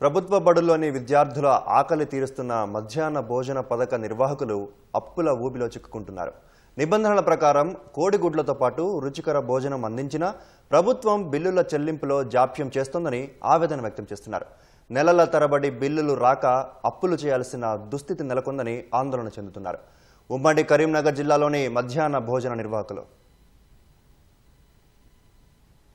ప్రభుత్వ బడుల్లోని విద్యార్థుల ఆకలి తీరుస్తున్న మధ్యాహ్న భోజన పథక నిర్వాహకులు అప్పుల ఊబిలో చిక్కుకుంటున్నారు. నిబంధనల ప్రకారం కోడిగుడ్లతో పాటు రుచికర భోజనం అందించినా ప్రభుత్వం బిల్లుల చెల్లింపులో జాప్యం చేస్తోందని ఆవేదన వ్యక్తం చేస్తున్నారు. నెలల తరబడి బిల్లులు రాక అప్పులు చేయాల్సిన దుస్థితి నెలకొందని ఆందోళన చెందుతున్నారు. ఉమ్మడి కరీంనగర్ జిల్లాలోని మధ్యాహ్న భోజన నిర్వాహకులు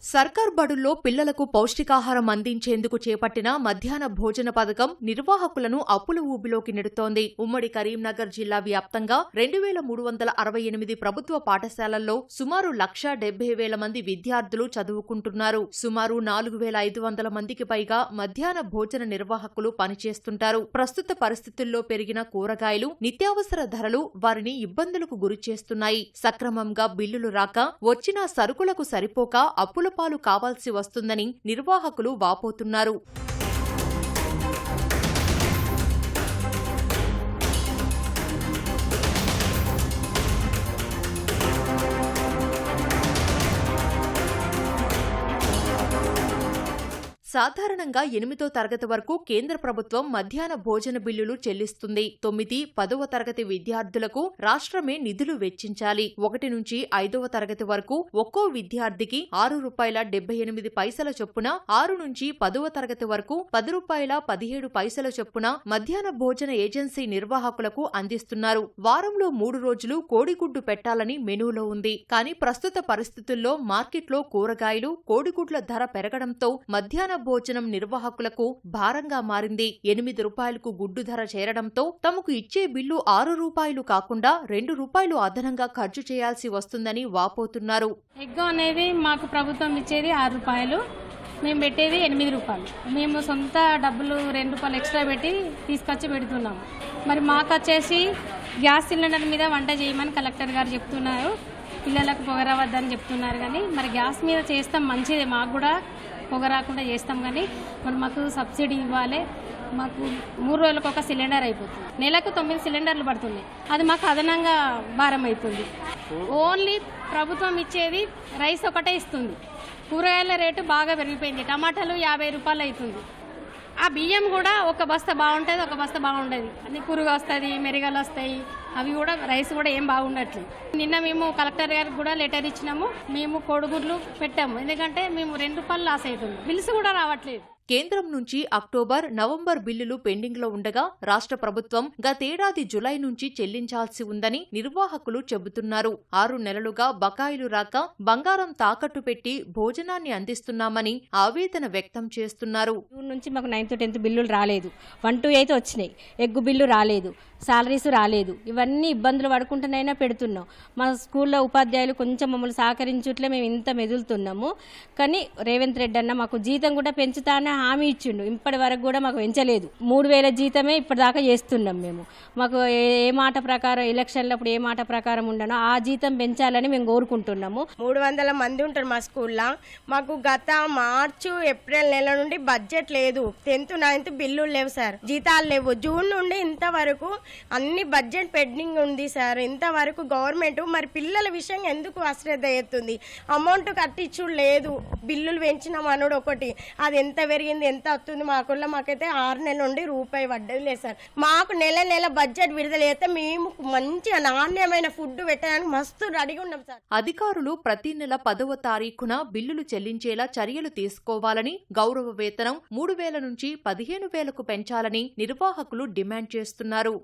సర్కార్ బడుల్లో పిల్లలకు పౌష్టికాహారం అందించేందుకు చేపట్టిన మధ్యాహ్న భోజన పథకం నిర్వాహకులను అప్పుల ఊబిలోకి నెడుతోంది. ఉమ్మడి కరీంనగర్ జిల్లా వ్యాప్తంగా 2368 ప్రభుత్వ పాఠశాలల్లో సుమారు 1,70,000 మంది విద్యార్థులు చదువుకుంటున్నారు. సుమారు 4,500 మందికి పైగా మధ్యాహ్న భోజన నిర్వాహకులు పనిచేస్తుంటారు. ప్రస్తుత పరిస్థితుల్లో పెరిగిన కూరగాయలు, నిత్యావసర ధరలు వారిని ఇబ్బందులకు గురిచేస్తున్నాయి. సక్రమంగా బిల్లులు రాక వచ్చిన సరుకులకు సరిపోక అప్పుల పాలు కావాల్సి వస్తుందని నిర్వాహకులు వాపోతున్నారు. సాధారణంగా 8వ తరగతి వరకు కేంద్ర ప్రభుత్వం మధ్యాహ్న భోజన బిల్లులు చెల్లిస్తుంది. 9, 10వ తరగతి విద్యార్థులకు రాష్ట్రమే నిధులు వెచ్చించాలి. 1 నుంచి 5వ తరగతి వరకు ఒక్కో విద్యార్థికి ₹6.78 చొప్పున, 6 నుంచి 10వ తరగతి వరకు ₹10.17 చొప్పున మధ్యాహ్న భోజన ఏజెన్సీ నిర్వాహకులకు అందిస్తున్నారు. వారంలో 3 రోజులు కోడిగుడ్డు పెట్టాలని మెనూలో ఉంది. కానీ ప్రస్తుత పరిస్థితుల్లో మార్కెట్లో కూరగాయలు, కోడిగుడ్ల ధర పెరగడంతో మధ్యాహ్న భోజనం నిర్వాహకులకు భారంగా మారింది. ₹8కు గుడ్డు ధర చేరడంతో తమకు ఇచ్చే బిల్లు ₹6 కాకుండా ₹2 అదనంగా ఖర్చు చేయాల్సి వస్తుందని వాపోతున్నారు. ఎగ్ అనేది మాకు ప్రభుత్వం ఇచ్చేది ₹6, మేము పెట్టేది ₹8. మేము సొంత డబ్బులు ₹2 ఎక్స్ట్రా పెట్టి తీసుకొచ్చి పెడుతున్నాము. మరి మాకు వచ్చేసి గ్యాస్ సిలిండర్ మీద వంట చేయమని కలెక్టర్ గారు చెప్తున్నారు. పిల్లలకు పొగ రావద్దని చెప్తున్నారు. కానీ మరి గ్యాస్ మీద చేస్తాం, మంచిదే, మాకు కూడా పొగ రాకుండా చేస్తాం. కానీ మరి మాకు సబ్సిడీ ఇవ్వాలి. మాకు 3 రోజులకు ఒక సిలిండర్ అయిపోతుంది. నెలకు 9 సిలిండర్లు పడుతుంది. అది మాకు అదనంగా భారం అవుతుంది. ఓన్లీ ప్రభుత్వం ఇచ్చేది రైస్ ఒకటే ఇస్తుంది. కూరగాయల రేటు బాగా పెరిగిపోయింది. టమాటాలు ₹50 అవుతుంది. ఆ బియ్యం కూడా ఒక బస్తా బాగుంటుంది, ఒక బస్తా బాగుండదు. అన్ని పురుగు వస్తుంది, మెరుగలు వస్తాయి. అవి కూడా రైస్ కూడా ఏం బాగుండట్లేదు. నిన్న మేము కలెక్టర్ గారికి కూడా లెటర్ ఇచ్చినాము. మేము కోడిగుడ్లు పెట్టాము. ఎందుకంటే మేము ₹2 లాస్ అవుతుంది. బిల్స్ కూడా రావట్లేదు. కేంద్రం నుంచి అక్టోబర్, నవంబర్ బిల్లులు పెండింగ్లో ఉండగా రాష్ట్ర ప్రభుత్వం గతేడాది జులై నుంచి చెల్లించాల్సి ఉందని నిర్వాహకులు చెబుతున్నారు. 6 నెలలుగా బకాయిలు రాక బంగారం తాకట్టు పెట్టి భోజనాన్ని అందిస్తున్నామని ఆవేదన వ్యక్తం చేస్తున్నారు. జూన్ నుంచి మాకు 9th, 10th బిల్లులు రాలేదు. 1 to 8 వచ్చినాయి. ఎగ్గు బిల్లు రాలేదు, సాలరీస్ రాలేదు. ఇవన్నీ ఇబ్బందులు పడుకుంటున్నైనా పెడుతున్నాం. మా స్కూల్లో ఉపాధ్యాయులు కొంచెం మమ్మల్ని సహకరించుట్లే మేము ఇంత మెదులుతున్నాము. కానీ రేవంత్ రెడ్డి అన్న మాకు జీతం కూడా పెంచుతానే హామీ ఇచ్చిండు. ఇప్పటి వరకు కూడా మాకు పెంచలేదు. 3,000 జీతమే ఇప్పటిదాకా చేస్తున్నాం. మేము మాకు ఏ మాట ప్రకారం ఎలక్షన్లప్పుడు ఏ మాట ప్రకారం ఉండనో ఆ జీతం పెంచాలని మేము కోరుకుంటున్నాము. 300 మంది ఉంటారు మా స్కూల్లో. మాకు గత మార్చు, ఏప్రిల్ నెల నుండి బడ్జెట్ లేదు. 10th, 9th బిల్లులు లేవు సార్, జీతాలు లేవు. జూన్ నుండి ఇంతవరకు అన్ని బడ్జెట్ పెండింగ్ ఉంది సార్. ఇంతవరకు గవర్నమెంట్ మరి పిల్లల విషయం ఎందుకు అశ్రద్ధ చేస్తుంది? అమౌంట్ కట్టించు లేదు, బిల్లులు పెంచినాం అనుడు ఒకటి. అది ఎంత పెరిగింది, ఎంత వస్తుంది? మాకైతే 6 నెలల నుండి రూపాయి పడ్డది లేదు సార్. మాకు నెల బడ్జెట్ విడుదల చేస్తే మేము మంచిగా నాణ్యమైన ఫుడ్ పెట్టడానికి మస్తు రెడీగా ఉన్నాం సార్. అధికారులు ప్రతి నెల 10వ తారీఖున బిల్లులు చెల్లించేలా చర్యలు తీసుకోవాలని, గౌరవ వేతనం 3,000 నుంచి 15,000కు పెంచాలని నిర్వాహకులు డిమాండ్ చేస్తున్నారు.